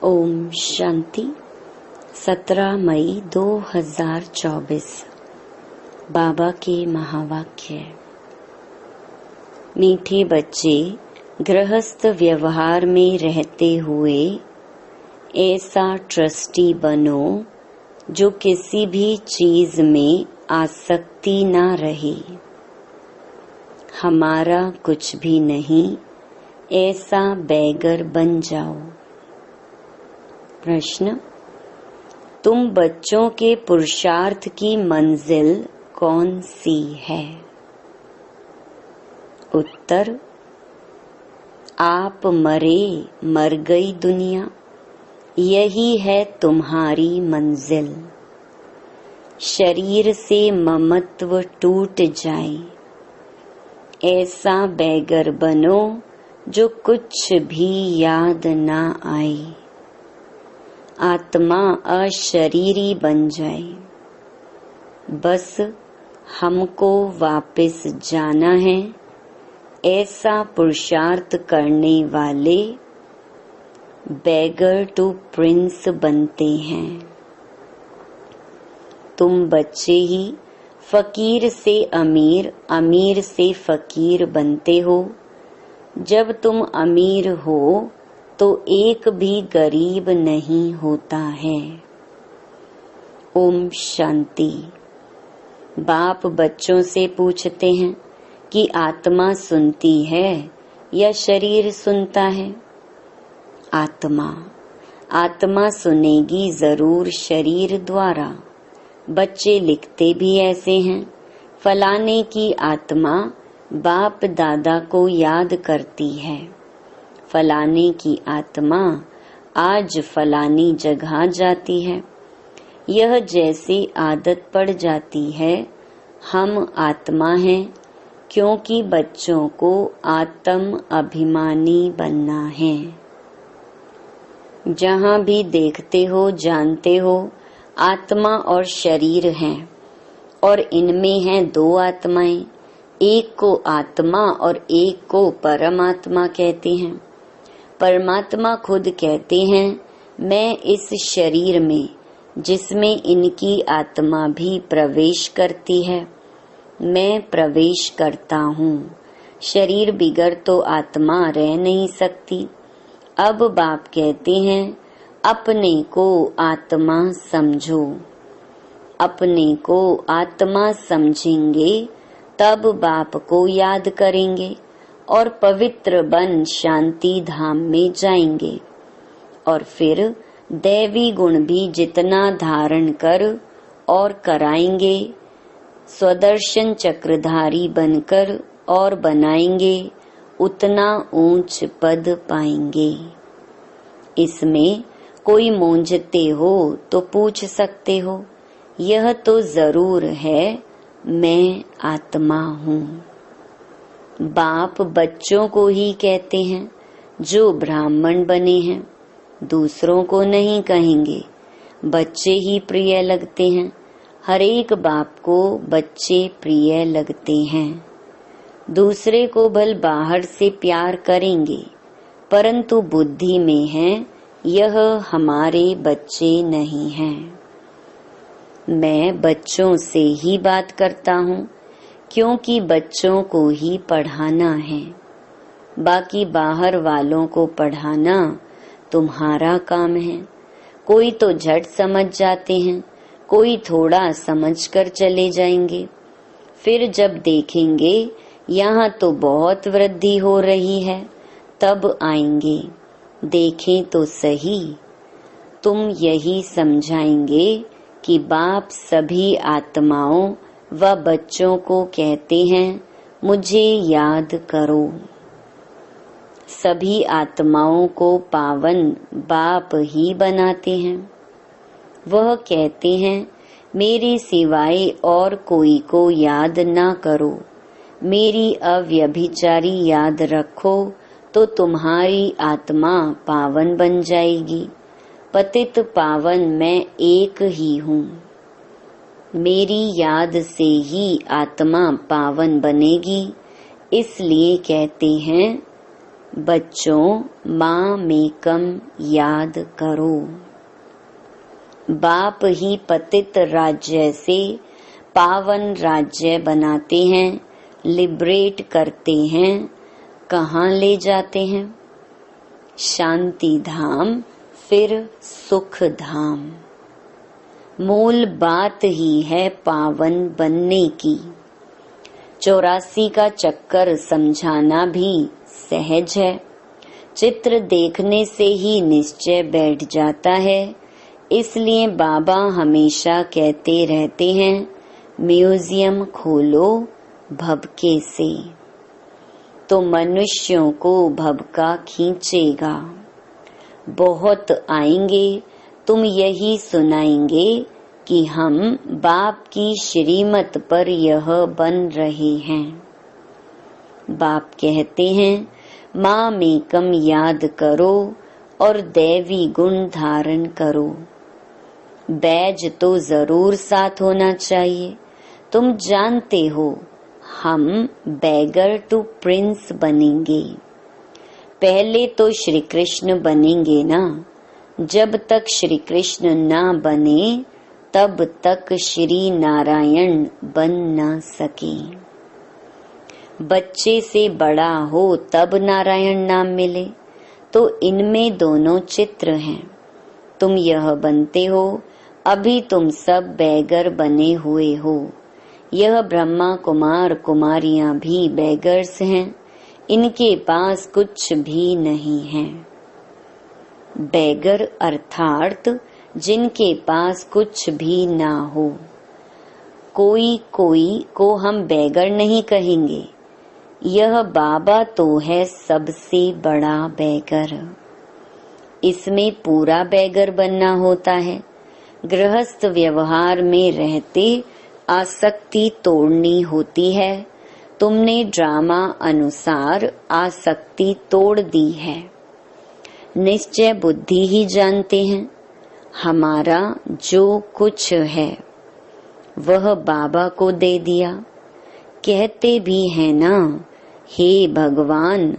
ओम शांति। 17 मई 2024 बाबा के महावाक्य। मीठे बच्चे, गृहस्थ व्यवहार में रहते हुए ऐसा ट्रस्टी बनो जो किसी भी चीज में आसक्ति ना रहे। हमारा कुछ भी नहीं, ऐसा बैगर बन जाओ। प्रश्न: तुम बच्चों के पुरुषार्थ की मंजिल कौन सी है? उत्तर: आप मरे, मर गई दुनिया, यही है तुम्हारी मंजिल। शरीर से ममत्व टूट जाए, ऐसा बैगर बनो जो कुछ भी याद ना आए। आत्मा अशरीरी बन जाए। बस हमको वापस जाना है, ऐसा पुरुषार्थ करने वाले बैगर टू प्रिंस बनते हैं। तुम बच्चे ही फकीर से अमीर, अमीर से फकीर बनते हो। जब तुम अमीर हो तो एक भी गरीब नहीं होता है। ओम शांति। बाप बच्चों से पूछते हैं कि आत्मा सुनती है या शरीर सुनता है? आत्मा सुनेगी जरूर शरीर द्वारा। बच्चे लिखते भी ऐसे हैं, फलाने की आत्मा बाप दादा को याद करती है। फलाने की आत्मा आज फलानी जगह जाती है। यह जैसी आदत पड़ जाती है, हम आत्मा हैं, क्योंकि बच्चों को आत्म अभिमानी बनना है। जहाँ भी देखते हो जानते हो आत्मा और शरीर हैं, और इनमें हैं दो आत्माएं, एक को आत्मा और एक को परमात्मा कहते हैं। परमात्मा खुद कहते हैं, मैं इस शरीर में जिसमें इनकी आत्मा भी प्रवेश करती है, मैं प्रवेश करता हूँ। शरीर बिगर तो आत्मा रह नहीं सकती। अब बाप कहते हैं, अपने को आत्मा समझो। अपने को आत्मा समझेंगे तब बाप को याद करेंगे और पवित्र बन शांति धाम में जाएंगे। और फिर दैवी गुण भी जितना धारण कर और कराएंगे, स्वदर्शन चक्रधारी बनकर और बनाएंगे, उतना ऊंच पद पाएंगे। इसमें कोई मूंझते हो तो पूछ सकते हो, यह तो जरूर है मैं आत्मा हूँ। बाप बच्चों को ही कहते हैं जो ब्राह्मण बने हैं, दूसरों को नहीं कहेंगे। बच्चे ही प्रिय लगते हैं, हर एक बाप को बच्चे प्रिय लगते हैं। दूसरे को भल बाहर से प्यार करेंगे, परंतु बुद्धि में है यह हमारे बच्चे नहीं हैं। मैं बच्चों से ही बात करता हूँ, क्योंकि बच्चों को ही पढ़ाना है। बाकी बाहर वालों को पढ़ाना तुम्हारा काम है। कोई तो झट समझ जाते हैं, कोई थोड़ा समझकर चले जाएंगे। फिर जब देखेंगे यहाँ तो बहुत वृद्धि हो रही है, तब आएंगे। देखें तो सही। तुम यही समझाएंगे कि बाप सभी आत्माओं व बच्चों को कहते हैं, मुझे याद करो। सभी आत्माओं को पावन बाप ही बनाते हैं। वह कहते हैं, मेरे सिवाय और कोई को याद ना करो, मेरी अव्यभिचारी याद रखो तो तुम्हारी आत्मा पावन बन जाएगी। पतित पावन मैं एक ही हूँ। मेरी याद से ही आत्मा पावन बनेगी। इसलिए कहते हैं, बच्चों, माँ मेकम याद करो। बाप ही पतित राज्य से पावन राज्य बनाते हैं, लिबरेट करते हैं। कहाँ ले जाते हैं? शांति धाम, फिर सुख धाम। मूल बात ही है पावन बनने की। 84 का चक्कर समझाना भी सहज है। चित्र देखने से ही निश्चय बैठ जाता है। इसलिए बाबा हमेशा कहते रहते हैं, म्यूजियम खोलो भभके से, तो मनुष्यों को भभका खींचेगा। बहुत आएंगे, तुम यही सुनाएंगे कि हम बाप की श्रीमत पर यह बन रहे हैं। बाप कहते हैं, माँ मेकम याद करो और दैवी गुण धारण करो। बैज तो जरूर साथ होना चाहिए। तुम जानते हो, हम बैगर टू प्रिंस बनेंगे। पहले तो श्री कृष्ण बनेंगे ना। जब तक श्री कृष्ण ना बने तब तक श्री नारायण बन ना सके। बच्चे से बड़ा हो तब नारायण नाम मिले, तो इनमें दोनों चित्र हैं। तुम यह बनते हो, अभी तुम सब बैगर बने हुए हो। यह ब्रह्मा कुमार कुमारियां भी बैगर्स हैं। इनके पास कुछ भी नहीं है। बैगर अर्थात जिनके पास कुछ भी ना हो। कोई को हम बैगर नहीं कहेंगे। यह बाबा तो है सबसे बड़ा बैगर। इसमें पूरा बैगर बनना होता है। गृहस्थ व्यवहार में रहते आसक्ति तोड़नी होती है। तुमने ड्रामा अनुसार आसक्ति तोड़ दी है। निश्चय बुद्धि ही जानते हैं, हमारा जो कुछ है वह बाबा को दे दिया। कहते भी है ना, हे भगवान,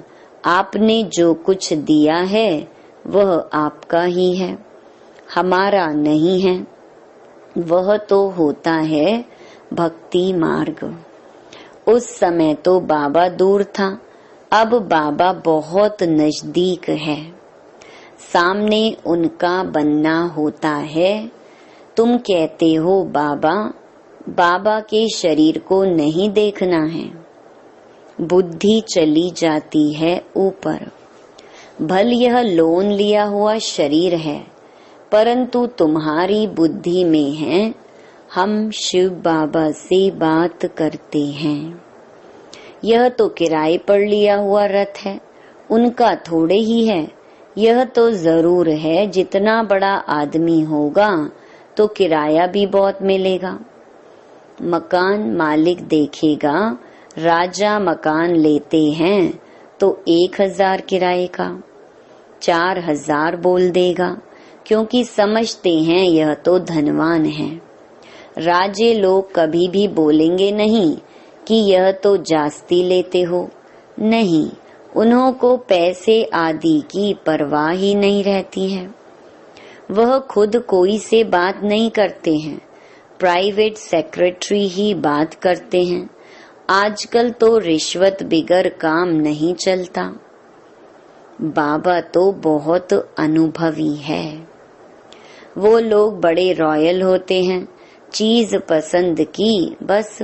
आपने जो कुछ दिया है वह आपका ही है, हमारा नहीं है। वह तो होता है भक्ति मार्ग। उस समय तो बाबा दूर था, अब बाबा बहुत नजदीक है। सामने उनका बनना होता है। तुम कहते हो बाबा, बाबा के शरीर को नहीं देखना है। बुद्धि चली जाती है ऊपर। भल यह लोन लिया हुआ शरीर है, परंतु तुम्हारी बुद्धि में है हम शिव बाबा से बात करते हैं। यह तो किराए पर लिया हुआ रथ है, उनका थोड़े ही है। यह तो जरूर है, जितना बड़ा आदमी होगा तो किराया भी बहुत मिलेगा। मकान मालिक देखेगा, राजा मकान लेते हैं तो 1000 किराए का 4000 बोल देगा, क्योंकि समझते हैं यह तो धनवान है। राजे लोग कभी भी बोलेंगे नहीं कि यह तो जास्ती लेते हो। नहीं, उन्हों को पैसे आदि की परवाह ही नहीं रहती है। वह खुद कोई से बात नहीं करते हैं, प्राइवेट सेक्रेटरी ही बात करते हैं। आजकल तो रिश्वत बिगर काम नहीं चलता। बाबा तो बहुत अनुभवी है। वो लोग बड़े रॉयल होते हैं। चीज पसंद की, बस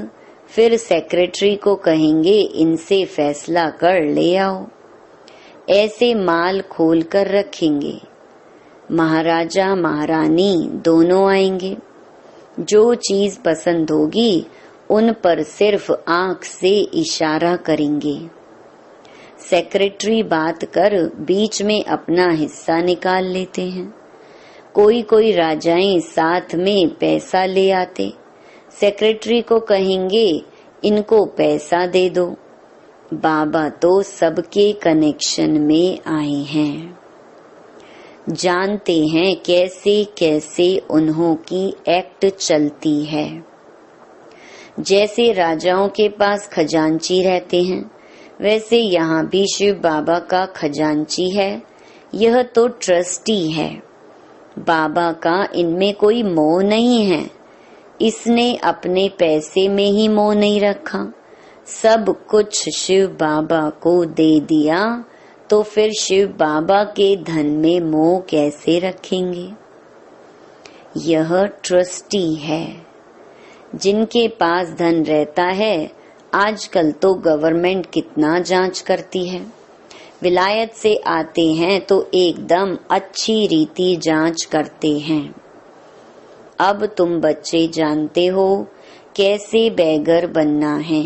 फिर सेक्रेटरी को कहेंगे इनसे फैसला कर ले आओ। ऐसे माल खोल कर रखेंगे। महाराजा महारानी दोनों आएंगे। जो चीज पसंद होगी उन पर सिर्फ आंख से इशारा करेंगे। सेक्रेटरी बात कर बीच में अपना हिस्सा निकाल लेते हैं। कोई राजाएं साथ में पैसा ले आते। सेक्रेटरी को कहेंगे इनको पैसा दे दो। बाबा तो सबके कनेक्शन में आए हैं, जानते हैं कैसे कैसे उन्हों की एक्ट चलती है। जैसे राजाओं के पास खजांची रहते हैं, वैसे यहाँ भी शिव बाबा का खजांची है, यह तो ट्रस्टी है। बाबा का इनमें कोई मोह नहीं है, इसने अपने पैसे में ही मोह नहीं रखा, सब कुछ शिव बाबा को दे दिया, तो फिर शिव बाबा के धन में मोह कैसे रखेंगे। यह ट्रस्टी है। जिनके पास धन रहता है, आजकल तो गवर्नमेंट कितना जांच करती है, विलायत से आते हैं तो एकदम अच्छी रीति जांच करते हैं। अब तुम बच्चे जानते हो कैसे बेगर बनना है,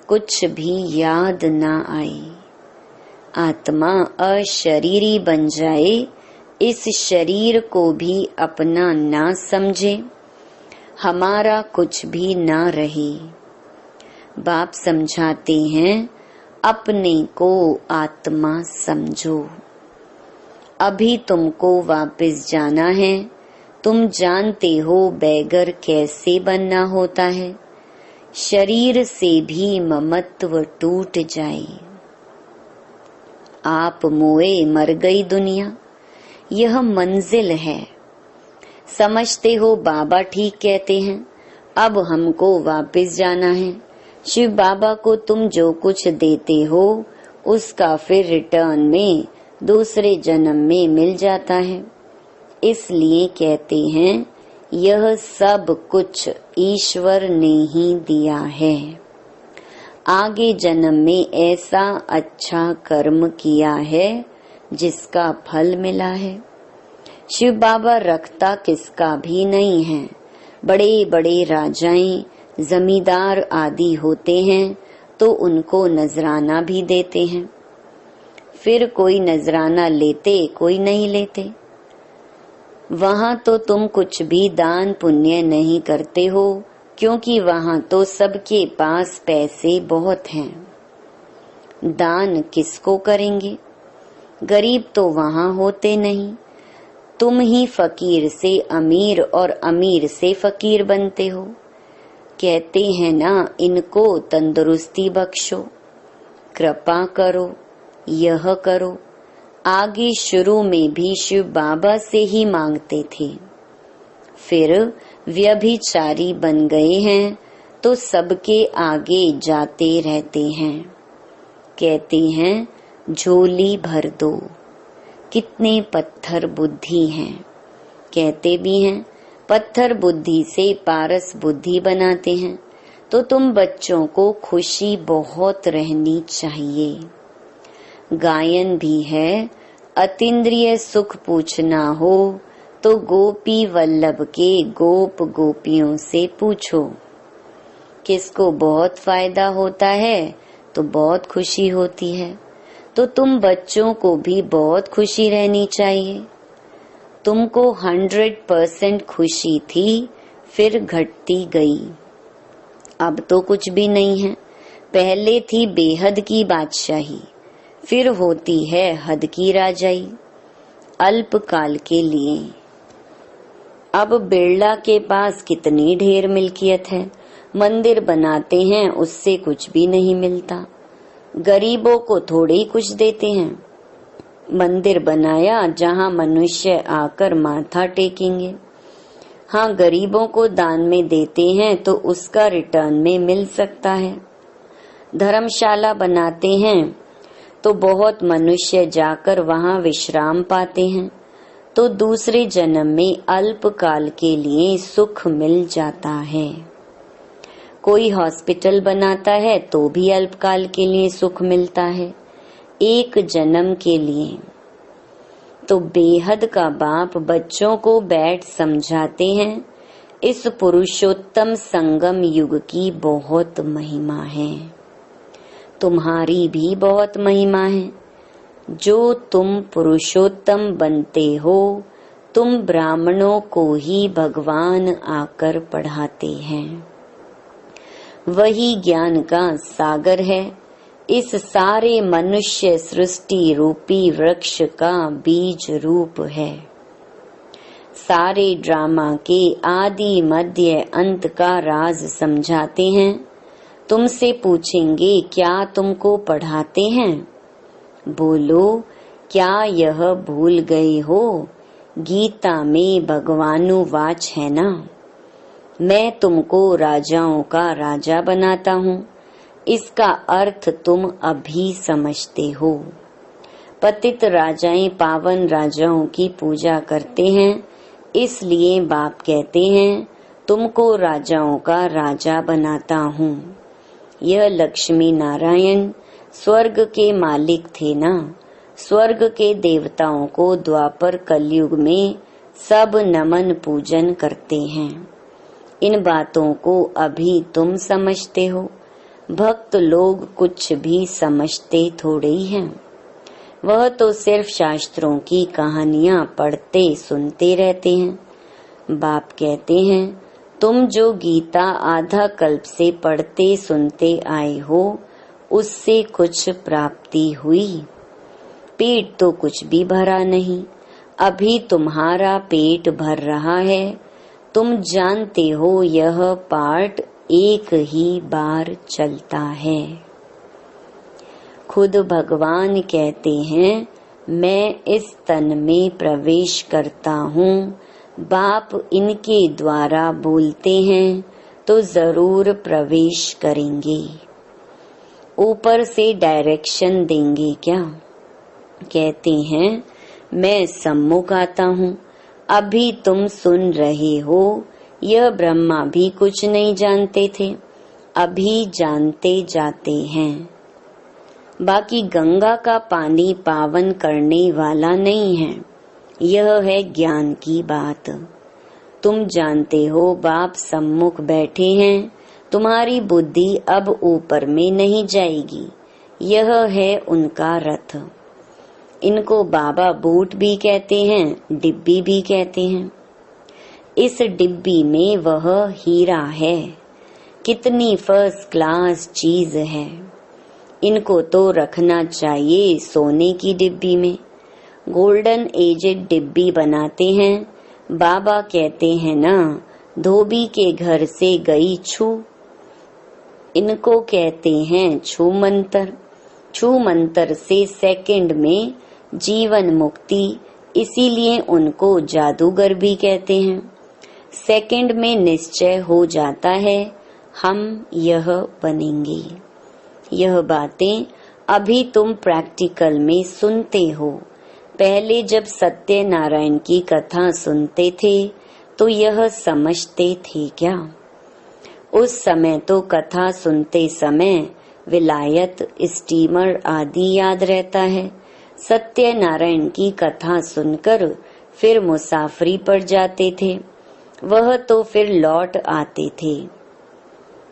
कुछ भी याद ना आए, आत्मा अशरीरी बन जाए, इस शरीर को भी अपना ना समझे, हमारा कुछ भी ना रहे। बाप समझाते हैं अपने को आत्मा समझो। अभी तुमको वापस जाना है, तुम जानते हो बेगर कैसे बनना होता है, शरीर से भी ममत्व टूट जाए। आप मोए मर गई दुनिया, यह मंजिल है। समझते हो बाबा ठीक कहते हैं, अब हमको वापस जाना है। शिव बाबा को तुम जो कुछ देते हो उसका फिर रिटर्न में दूसरे जन्म में मिल जाता है। इसलिए कहते हैं यह सब कुछ ईश्वर ने ही दिया है। आगे जन्म में ऐसा अच्छा कर्म किया है जिसका फल मिला है। शिव बाबा रखता किसका भी नहीं है। बड़े बड़े राजाएं, जमींदार आदि होते हैं तो उनको नजराना भी देते हैं, फिर कोई नजराना लेते कोई नहीं लेते। वहां तो तुम कुछ भी दान पुण्य नहीं करते हो, क्योंकि वहां तो सबके पास पैसे बहुत हैं। दान किसको करेंगे, गरीब तो वहां होते नहीं। तुम ही फकीर से अमीर और अमीर से फकीर बनते हो। कहते हैं ना, इनको तंदुरुस्ती बख्शो, कृपा करो, यह करो। आगे शुरू में भी शिव बाबा से ही मांगते थे, फिर व्यभिचारी बन गए हैं तो सबके आगे जाते रहते हैं। कहते हैं झोली भर दो, कितने पत्थर बुद्धि हैं। कहते भी हैं पत्थर बुद्धि से पारस बुद्धि बनाते हैं। तो तुम बच्चों को खुशी बहुत रहनी चाहिए। गायन भी है, अतीन्द्रिय सुख पूछना हो तो गोपी वल्लभ के गोप गोपियों से पूछो। किसको बहुत फायदा होता है तो बहुत खुशी होती है, तो तुम बच्चों को भी बहुत खुशी रहनी चाहिए। तुमको 100% खुशी थी, फिर घटती गई, अब तो कुछ भी नहीं है। पहले थी बेहद की बादशाही, फिर होती है हद की राजाई, अल्पकाल के लिए। अब बिरला के पास कितनी ढेर मिल्कियत है, मंदिर बनाते हैं उससे कुछ भी नहीं मिलता, गरीबों को थोड़े ही कुछ देते हैं। मंदिर बनाया जहां मनुष्य आकर माथा टेकेंगे। हाँ, गरीबों को दान में देते हैं तो उसका रिटर्न में मिल सकता है। धर्मशाला बनाते हैं तो बहुत मनुष्य जाकर वहां विश्राम पाते हैं, तो दूसरे जन्म में अल्पकाल के लिए सुख मिल जाता है। कोई हॉस्पिटल बनाता है तो भी अल्पकाल के लिए सुख मिलता है, एक जन्म के लिए। तो बेहद का बाप बच्चों को बैठ समझाते हैं, इस पुरुषोत्तम संगम युग की बहुत महिमा है। तुम्हारी भी बहुत महिमा है। जो तुम पुरुषोत्तम बनते हो, तुम ब्राह्मणों को ही भगवान आकर पढ़ाते हैं। वही ज्ञान का सागर है, इस सारे मनुष्य सृष्टि रूपी वृक्ष का बीज रूप है। सारे ड्रामा के आदि मध्य अंत का राज समझाते हैं। तुमसे पूछेंगे क्या तुमको पढ़ाते हैं? बोलो क्या यह भूल गए हो? गीता में भगवानुवाच है ना, मैं तुमको राजाओं का राजा बनाता हूँ। इसका अर्थ तुम अभी समझते हो। पतित राजाएं पावन राजाओं की पूजा करते हैं, इसलिए बाप कहते हैं तुमको राजाओं का राजा बनाता हूँ। यह लक्ष्मी नारायण स्वर्ग के मालिक थे ना। स्वर्ग के देवताओं को द्वापर कलयुग में सब नमन पूजन करते हैं। इन बातों को अभी तुम समझते हो। भक्त लोग कुछ भी समझते थोड़े ही हैं। वह तो सिर्फ शास्त्रों की कहानियां पढ़ते सुनते रहते हैं। बाप कहते हैं तुम जो गीता आधा कल्प से पढ़ते सुनते आए हो, उससे कुछ प्राप्ति हुई? पेट तो कुछ भी भरा नहीं। अभी तुम्हारा पेट भर रहा है। तुम जानते हो यह पार्ट एक ही बार चलता है। खुद भगवान कहते हैं मैं इस तन में प्रवेश करता हूँ। बाप इनके द्वारा बोलते हैं तो जरूर प्रवेश करेंगे। ऊपर से डायरेक्शन देंगे क्या? कहते हैं मैं सम्मुख आता हूँ। अभी तुम सुन रहे हो। यह ब्रह्मा भी कुछ नहीं जानते थे, अभी जानते जाते हैं। बाकी गंगा का पानी पावन करने वाला नहीं है, यह है ज्ञान की बात। तुम जानते हो बाप सम्मुख बैठे हैं, तुम्हारी बुद्धि अब ऊपर में नहीं जाएगी। यह है उनका रथ। इनको बाबा बूट भी कहते हैं, डिब्बी भी कहते हैं। इस डिब्बी में वह हीरा है। कितनी फर्स्ट क्लास चीज है। इनको तो रखना चाहिए सोने की डिब्बी में। गोल्डन एजेड डिब्बी बनाते हैं। बाबा कहते हैं ना, धोबी के घर से गई छू। इनको कहते हैं छू मंतर। छू मंतर से सेकंड में जीवन मुक्ति, इसीलिए उनको जादूगर भी कहते हैं। सेकंड में निश्चय हो जाता है हम यह बनेंगे। यह बातें अभी तुम प्रैक्टिकल में सुनते हो। पहले जब सत्यनारायण की कथा सुनते थे तो यह समझते थे क्या? उस समय तो कथा सुनते समय विलायत, स्टीमर आदि याद रहता है। सत्यनारायण की कथा सुनकर फिर मुसाफरी पर जाते थे, वह तो फिर लौट आते थे।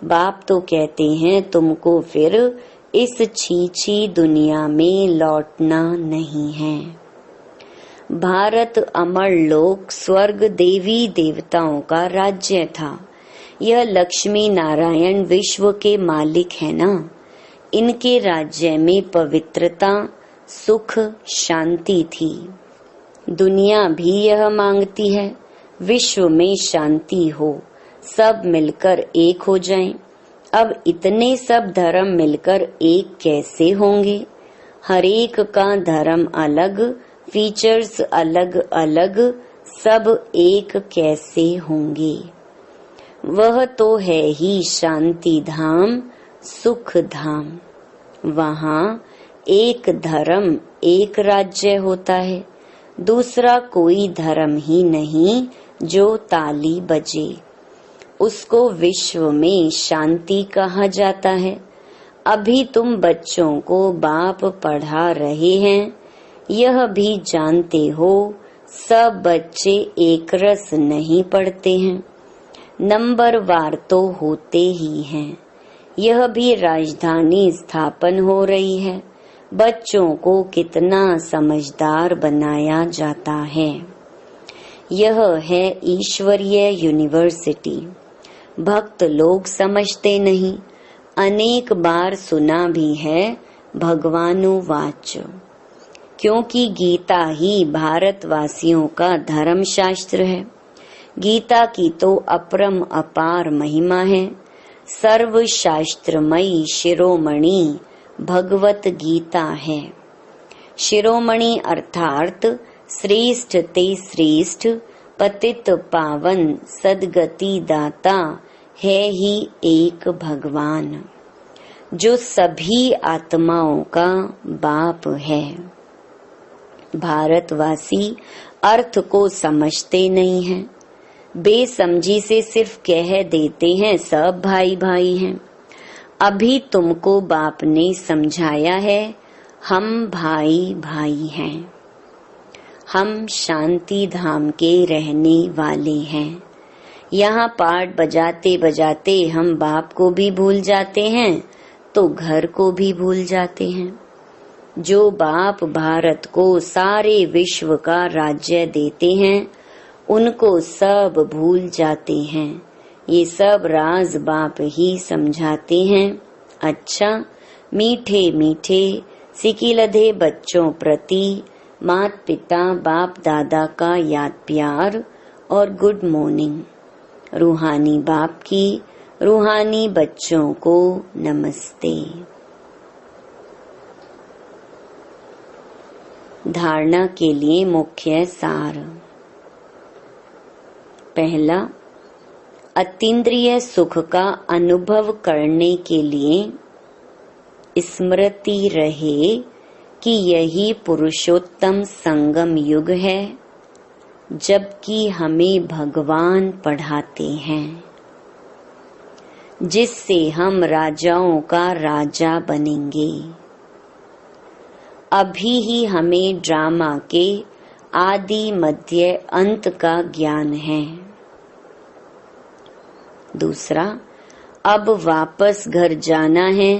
बाप तो कहते हैं तुमको फिर इस छीछी दुनिया में लौटना नहीं है। भारत अमर लोक स्वर्ग देवी देवताओं का राज्य था। यह लक्ष्मी नारायण विश्व के मालिक है ना। इनके राज्य में पवित्रता, सुख, शांति थी। दुनिया भी यह मांगती है विश्व में शांति हो, सब मिलकर एक हो जाएं। अब इतने सब धर्म मिलकर एक कैसे होंगे? हर एक का धर्म अलग, फीचर्स अलग अलग, सब एक कैसे होंगे? वह तो है ही शांति धाम, सुख धाम। वहाँ एक धर्म, एक राज्य होता है, दूसरा कोई धर्म ही नहीं जो ताली बजे। उसको विश्व में शांति कहा जाता है। अभी तुम बच्चों को बाप पढ़ा रहे हैं, यह भी जानते हो सब बच्चे एक रस नहीं पढ़ते हैं, नंबर वार तो होते ही हैं। यह भी राजधानी स्थापन हो रही है। बच्चों को कितना समझदार बनाया जाता है। यह है ईश्वरीय यूनिवर्सिटी। भक्त लोग समझते नहीं। अनेक बार सुना भी है भगवानुवाच, क्योंकि गीता ही भारतवासियों का धर्म शास्त्र है। गीता की तो अपरम अपार महिमा है। सर्वशास्त्रमयी शिरोमणि भगवत गीता है। शिरोमणि अर्थात श्रेष्ठ ते श्रेष्ठ पतित पावन सदगति दाता है ही एक भगवान, जो सभी आत्माओं का बाप है। भारतवासी अर्थ को समझते नहीं हैं, बेसमझी से सिर्फ कह देते हैं सब भाई भाई हैं। अभी तुमको बाप ने समझाया है, हम भाई भाई हैं। हम शांति धाम के रहने वाले हैं। यहाँ पाठ बजाते बजाते हम बाप को भी भूल जाते हैं तो घर को भी भूल जाते हैं। जो बाप भारत को सारे विश्व का राज्य देते हैं, उनको सब भूल जाते हैं। ये सब राज बाप ही समझाते हैं। अच्छा, मीठे मीठे सिकिलधे बच्चों प्रति माता पिता बाप दादा का याद प्यार और गुड मॉर्निंग। रूहानी बाप की रूहानी बच्चों को नमस्ते। धारणा के लिए मुख्य सार। पहला, अतीन्द्रिय सुख का अनुभव करने के लिए स्मृति रहे कि यही पुरुषोत्तम संगम युग है, जबकि हमें भगवान पढ़ाते हैं, जिससे हम राजाओं का राजा बनेंगे। अभी ही हमें ड्रामा के आदि मध्य अंत का ज्ञान है। दूसरा, अब वापस घर जाना है,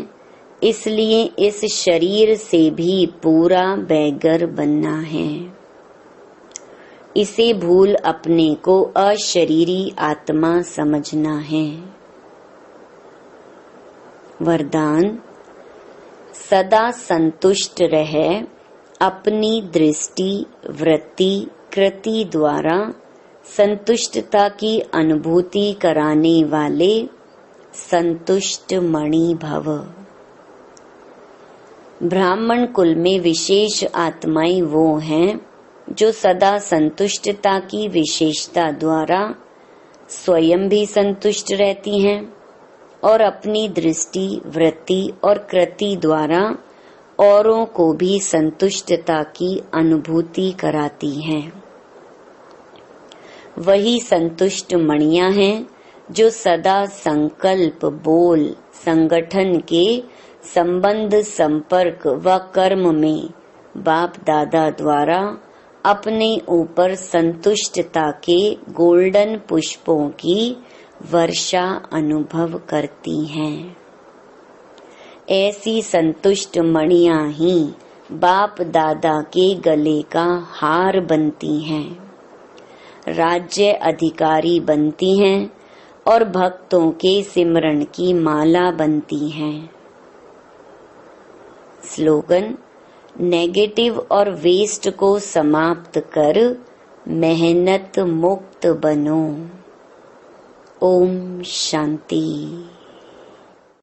इसलिए इस शरीर से भी पूरा बैगर बनना है। इसे भूल अपने को अशरीरी आत्मा समझना है। वरदान, सदा संतुष्ट रहे, अपनी दृष्टि वृत्ति कृति द्वारा संतुष्टता की अनुभूति कराने वाले संतुष्ट मणि भव। ब्राह्मण कुल में विशेष आत्माएं वो हैं जो सदा संतुष्टता की विशेषता द्वारा स्वयं भी संतुष्ट रहती हैं और अपनी दृष्टि वृत्ति और कृति द्वारा औरों को भी संतुष्टता की अनुभूति कराती हैं। वही संतुष्ट मणियां हैं जो सदा संकल्प बोल संगठन के संबंध संपर्क व कर्म में बाप दादा द्वारा अपने ऊपर संतुष्टता के गोल्डन पुष्पों की वर्षा अनुभव करती हैं। ऐसी संतुष्ट मणियां ही बाप दादा के गले का हार बनती हैं, राज्य अधिकारी बनती हैं और भक्तों के सिमरन की माला बनती हैं। स्लोगन, नेगेटिव और वेस्ट को समाप्त कर मेहनत मुक्त बनो। ओम शांति।